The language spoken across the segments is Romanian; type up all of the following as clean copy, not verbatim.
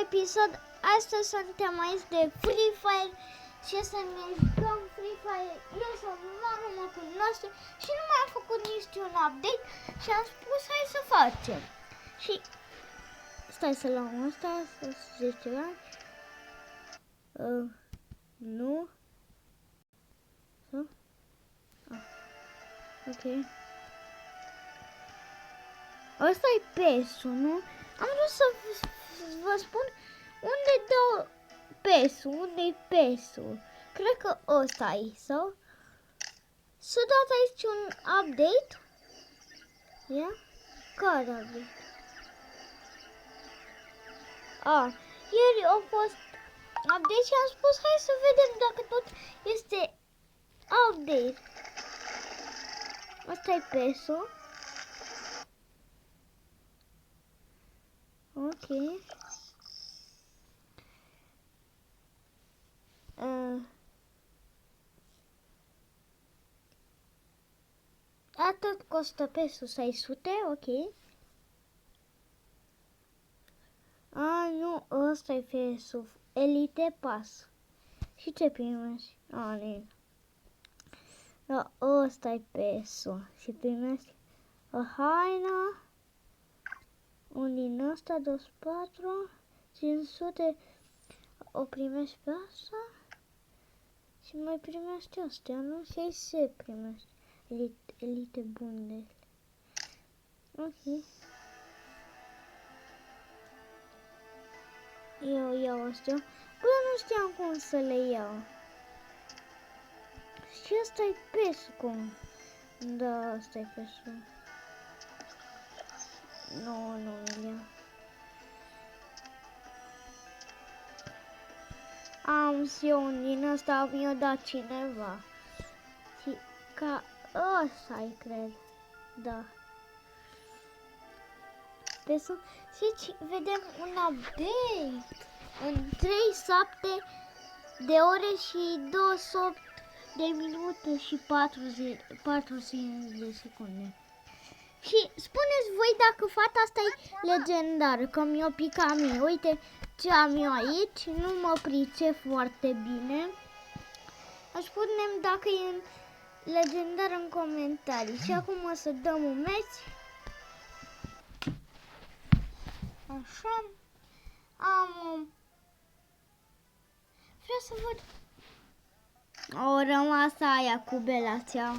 episod. Astăzi suntem aici de Free Fire și să ne jucăm Free Fire. Eu sau nu mă cunoaște și nu m-am făcut nici un update și am spus hai să facem. Și stai să luăm asta, să zic ceva. Nu. Ok. Asta e PES-ul, nu? Am vrut să vă spun unde dau PES-ul, unde e PES-ul. Cred că ăsta e, sau? S-a dat aici un update. Ia? Care update? Ieri a fost update și am spus hai să vedem dacă tot este update. Asta e PES-ul. Ok. Atât costă PES-ul 600, ok. Nu, ăsta e PES-ul, Elite Pass. Și ce primești? Nu. Da, ăsta e PES-ul și primești o haină, un din ăsta, 24, 500, o primești pe asta și mai primești astea, nu? Și aici se primești Elite Bundle. Ok. Eu iau astea. Bă, nu știam cum să le iau. Și asta e PES-ul cum? Da, asta e PES-ul. Nu îl iau. Am și eu un din ăsta, mi-a dat cineva. Și ca ăsta-i, cred. Da. PES-ul. Și vedem un update. În 37 de ore și 28 de minute și 40 de secunde. Și spuneți voi dacă fata asta e legendară, că mi-o picat mie. Uite ce am eu aici, nu mă pricep foarte bine. Spunem dacă e legendar în comentarii. Și acum o să dăm un meci. Așa. Vreau să văd. O rămas aia cu Belația.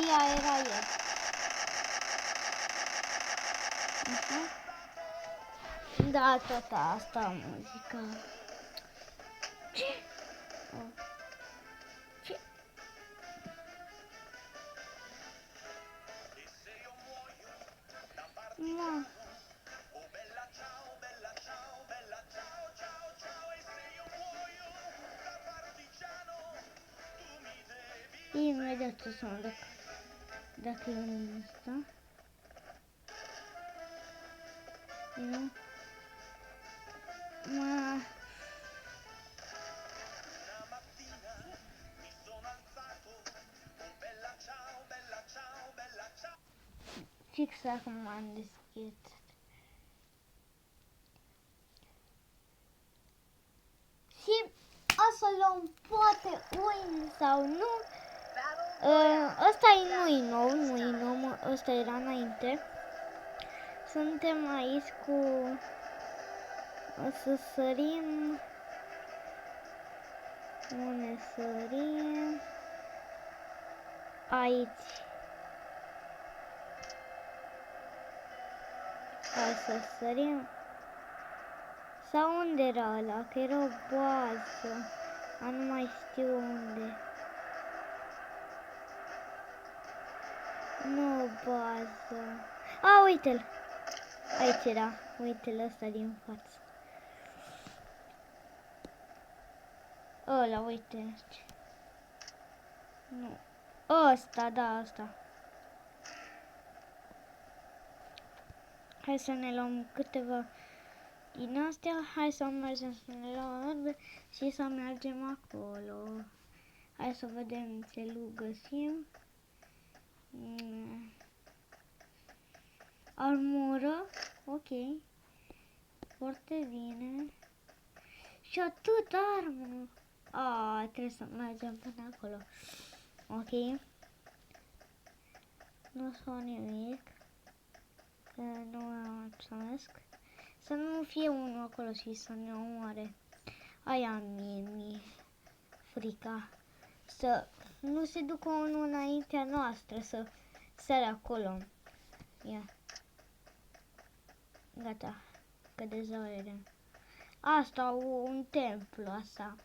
Ea era el. Da, tot asta muzica. Ce? Ce? Ma. Imediat o să mă duc. Dacă e un ăsta. Nu. Ma. Fix acum am deschis. Și o să luăm poate win sau nu. Ăsta nu-i nou, ăsta era înainte. Suntem aici cu... O să sărim... Unde sărim? Aici. Hai să sărim. Sau unde era ăla? Că era o bază. Nu mai știu unde. Nu o bază. Uite-l. Aici era. Uite-l ăsta din față. Ăla, uite. Nu. Ăsta, da, ăsta. Hai să ne luăm câteva din astea. Hai să mergem să ne luăm arme și să mergem acolo. Hai să vedem ce loot găsim. Armură. Ok. foarte bine. Și atât armă. Trebuie să mergem până acolo. Ok. Nu o să fac nimic. Că nu am mulțumesc. Să nu fie unul acolo și să ne omoare. Aia mi-e frica. Să nu se ducă unul înaintea noastră, să sare acolo. Ia. Gata. Că deja vedem. Asta, un templu, asta.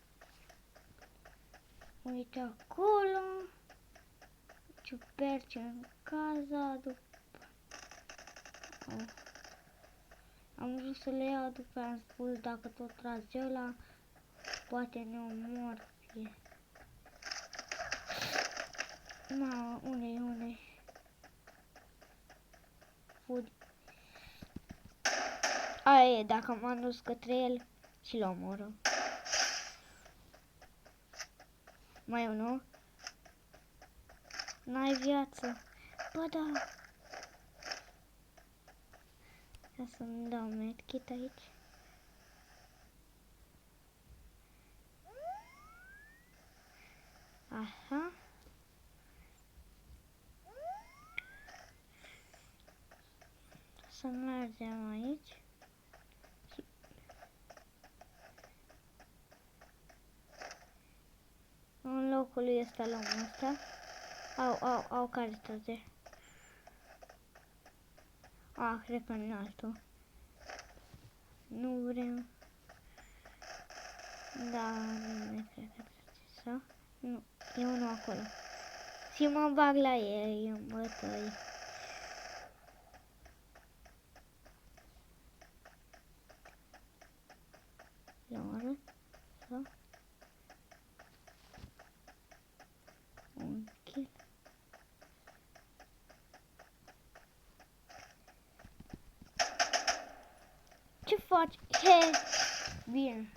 Uite acolo. Ciuperci în casa. Am vrut să le iau, după am spus dacă tot trage ăla, poate ne omor. Ma, unde? Food. Aia e, dacă m-am dus către el și-l omoră. Mai e unul? N-ai viață. Bă, da. Ia să-mi dau medkit aici. Așa. Să mergem aici. Și... în locul lui ăsta luăm ăsta. Au, care trage? Cred că în altul. Nu vrem. Da, nu cred că trage. Sau? Nu, e unul acolo. Și mă bag la ei în bătăi. Lor. Sau? Un kill. Ce faci? He! Bine.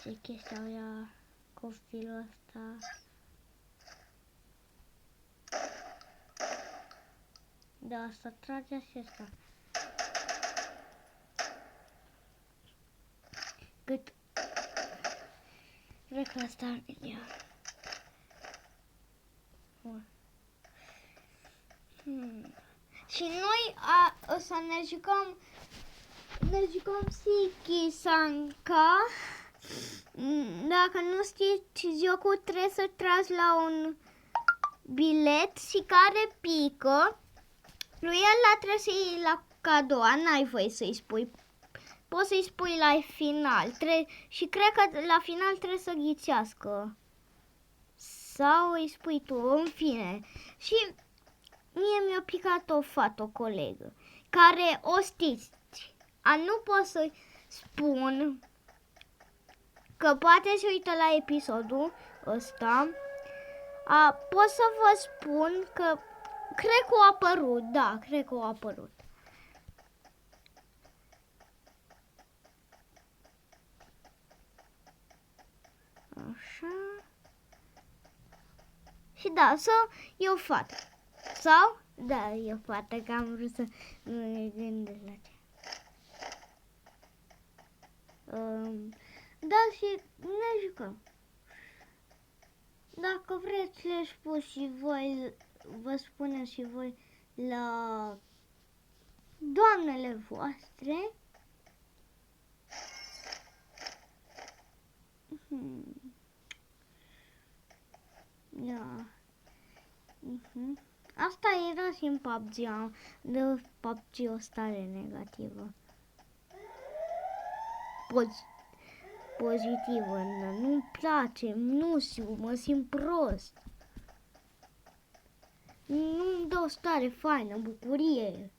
Ce chestia aia copilul ăsta. Da, asta trage și asta. Cât? Cred că asta ar fi. Și noi o să ne jucăm Siki Sanka. Dacă nu știți jocul, trebuie să tragi la un bilet și care pică. Lui ăla trebuie să iei la cadoua, n-ai voie să-i spui. Poți să-i spui la final. Și cred că la final trebuie să ghicească. Sau îi spui tu, în fine. Și mie mi-a picat o fată, o colegă, care o știți. Nu pot să spun că poate se uită la episodul ăsta. Pot să vă spun că cred că a apărut, da, cred că a apărut. Așa. Și da, e o fată. Sau? Da, e o fată, că am vrut să nu ne gândesc la ce. Da, și ne jucăm. Dacă vreți, le spun și voi, vă spunem și voi la doamnele voastre. Ia. Asta era și în PUBG, de PUBG o stare negativă. Pozitivă, nu-mi place, nu știu, mă simt prost. Nu-mi dă o stare faină, bucurie.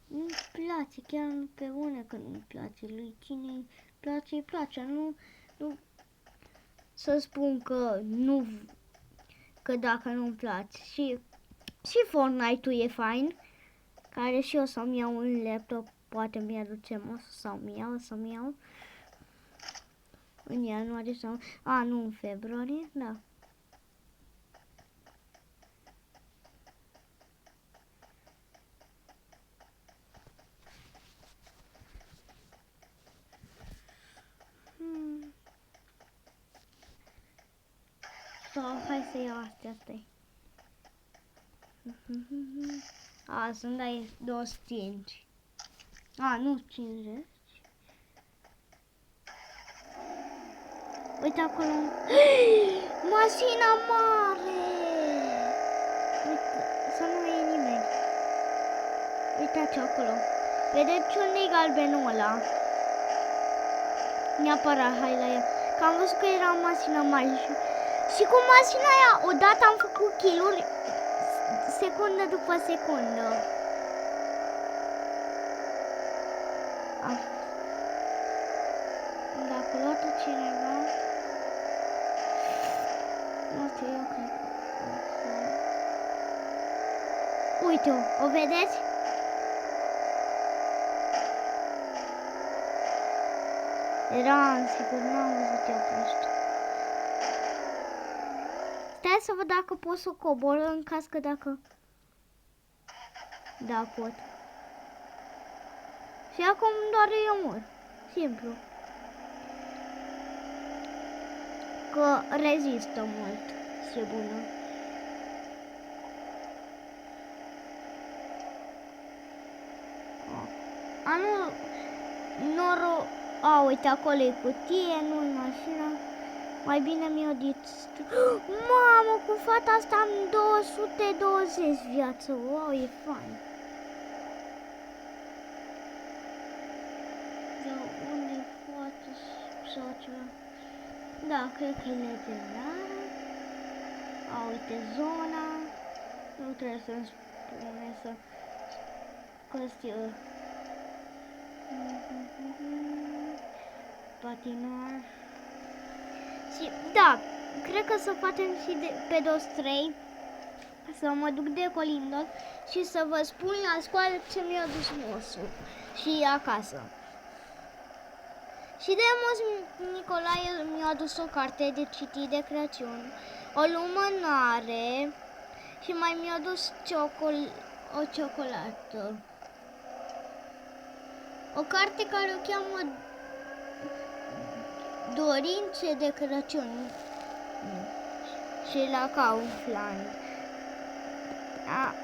Nu-mi place, chiar nu pe une că nu-mi place. Lui cine îi place, îi place. Nu să spun că nu, că dacă nu-mi place. Și Fortnite-ul e fain, care și eu să-mi iau un laptop, poate mi-aduce masă sau să-mi iau. În ianuarie sau... nu, în februarie, da. Sau hai să iau astea, stai. A, sunt ai 205. A, nu 50. Uite acolo. Mașina mare! Uite, să nu e nimeni. Uitați acolo. Vedeți unde e galbenul ăla? Neapărat, hai la el. Că am văzut că era mașina mare și cu mașina aia odată am făcut kill-uri secundă după secundă. Dacă luat-o cineva, nu știu, eu cred că... Uite-o, o vedeți? Era sigur, n-am văzut eu prost. Stai să văd dacă pot să cobor în caz că dacă... Da, pot. Și acum doar eu mor. Simplu. Că rezistă mult. Și bună. A, nu... Noro... A, uite, acolo e cutie, nu-i mașina. Mai bine mi-o distrug. Mamă, cu fata asta am 220 viață. Wow, e fain. Da, unde poate sau ceva? Da, cred că e legendară. A, uite, zona. Nu trebuie să-mi spune să... Costiu. Patinar. Și, da, cred că să facem și pe DOS 3. Să mă duc de colindă și să vă spun la școală ce mi-a dus mosul. Și acasă. Și de Moș Nicolae mi-a adus o carte de citit de Crăciun, o lumânare și mai mi-a adus o ciocolată. O carte care o cheamă Dorințe de Crăciun și la Kaufland. A.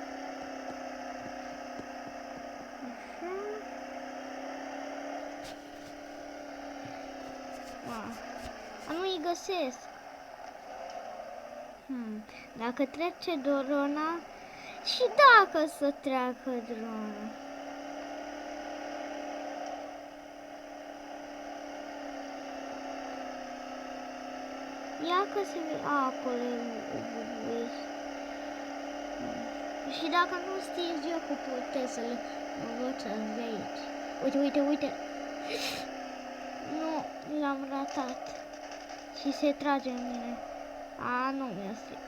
Nu-i găsesc. Dacă trece drona și dacă să treacă drona. Ia că se vede acolo. Și dacă nu știți eu cu puteți să-l învățați de aici. Uite, uite, uite. Nu, l-am ratat. Și se trage în mine. A, nu mi-a stricat.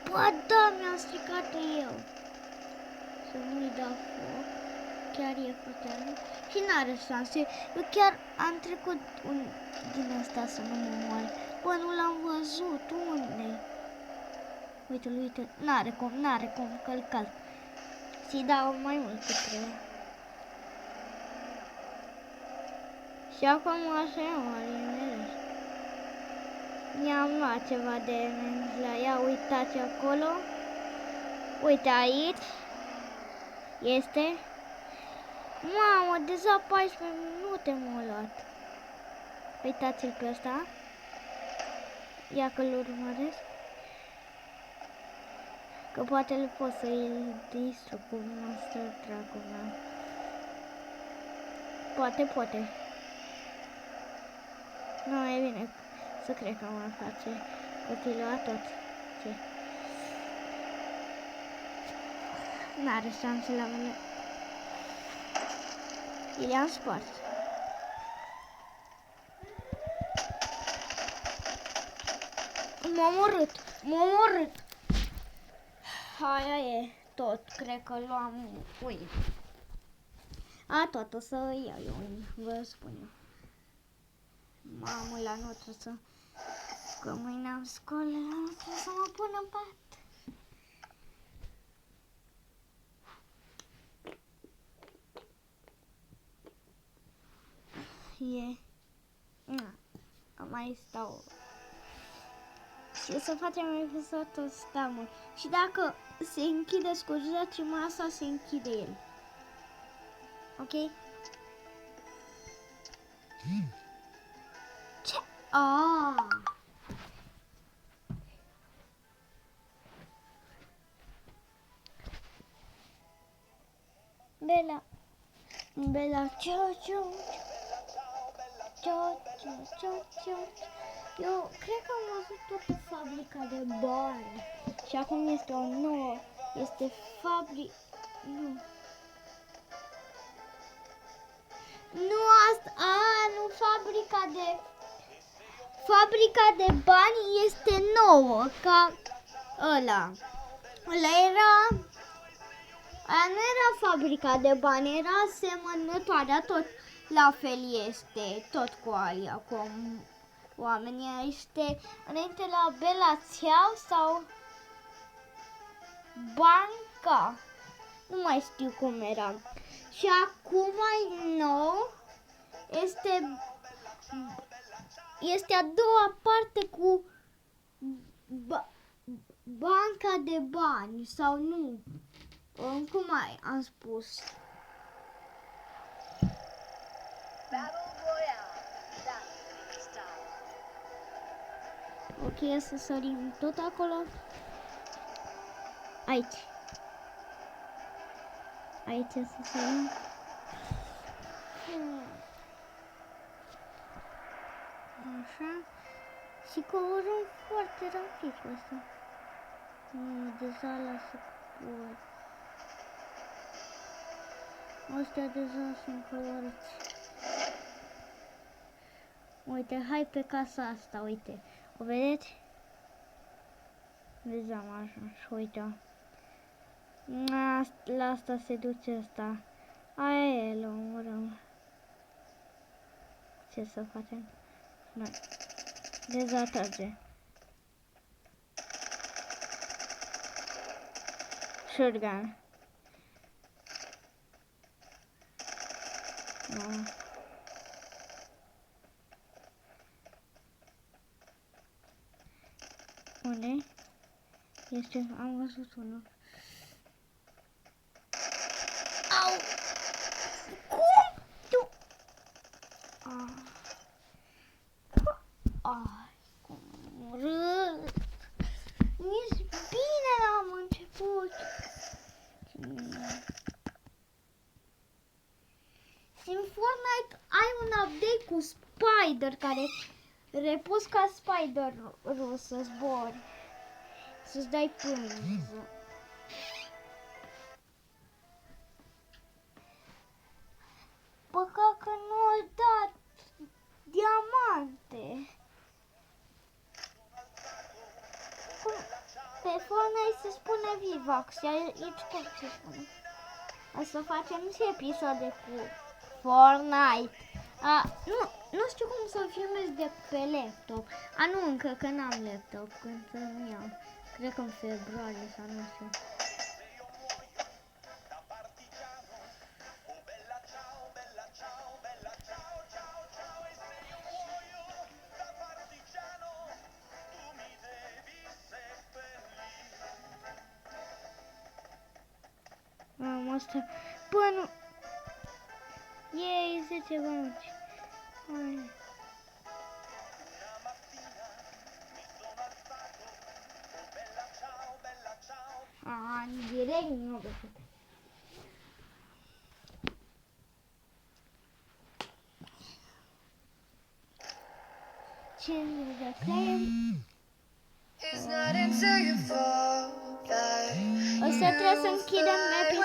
Ba da, mi-a stricat eu. Să nu-i dau foc. Chiar e puternic. Și n-are șanse. Eu chiar am trecut din asta să nu mă moare. Bă, nu l-am văzut. Unde? Uite-l, uite. N-are cum, căl. Și dau mai mult cât trebuie. Și acum așa e mare. Mi-am luat ceva de la ea, uitați acolo. Uite aici. Este. Mamă, deja 14 minute m-a luat. Uitați-l pe ăsta. Ia că-l urmăresc. Că poate îl pot să-i distrug cu noastră dragul meu. Poate. Nu, e bine să cred că mă face copilul tot. Ce? N-are șanse la mine. I-am spart. M-a omorât. Aia e tot, cred că luam pui. Tot o să iau eu, vă spun eu. Mamă, la nu trebuie să... Că mâine am școală, la nu trebuie să mă pun în pat. Mai stau. Și să facem episodul ăsta mult. Și dacă se închide scurgeți masa, se închide el. Ok? Ce? Bella. Bella, ciao, ciao. Ciao, ciao, ciao, ciao. Eu cred că am văzut toată fabrica de bani. Și acum este o nouă. Este fabrica... Nu. Nu asta... nu, fabrica de bani este nouă. Ca ăla. Ăla era... Aia nu era fabrica de bani, era asemănătoarea, tot la fel este, tot cu aia, cu oamenii. Este înainte la Bella Ciao sau Banca, nu mai știu cum era. Și acum mai nou este a doua parte cu Banca de bani sau nu. Cum am spus? Ok, să sărim tot acolo. Aici. Aici să sărim. Așa. Și coborâm foarte rapid cu asta. Deja lasă cu... Ăștia deja sunt colorăți. Uite, hai pe casa asta, uite. O vedeți? Deja așa, și uite. La asta se duce asta. Aia e, îl omorăm. Ce să facem? Noi. Deja trage. Shotgun. No. Unde? Este, am văzut unul. Au! Cum? Tu? Cum râd! Nici bine n-am început. În Fortnite ai un update cu Spider care repus ca Spider-ul să zbori. Să-ți dai pânză. Păcat că nu a dat diamante. Pe Fortnite se spune Vivax și aici cum se spune. O să facem și episoade cu Fortnite. Nu știu cum să filmez de pe laptop. Nu, încă că n-am laptop, când să-mi iau. Cred că în februarie sau nu știu. Am asta. Bă, nu. Ei, 10 bănuți. Hai. Direct nu o găsit. Ce de play? O să trebuie să închidem episodul.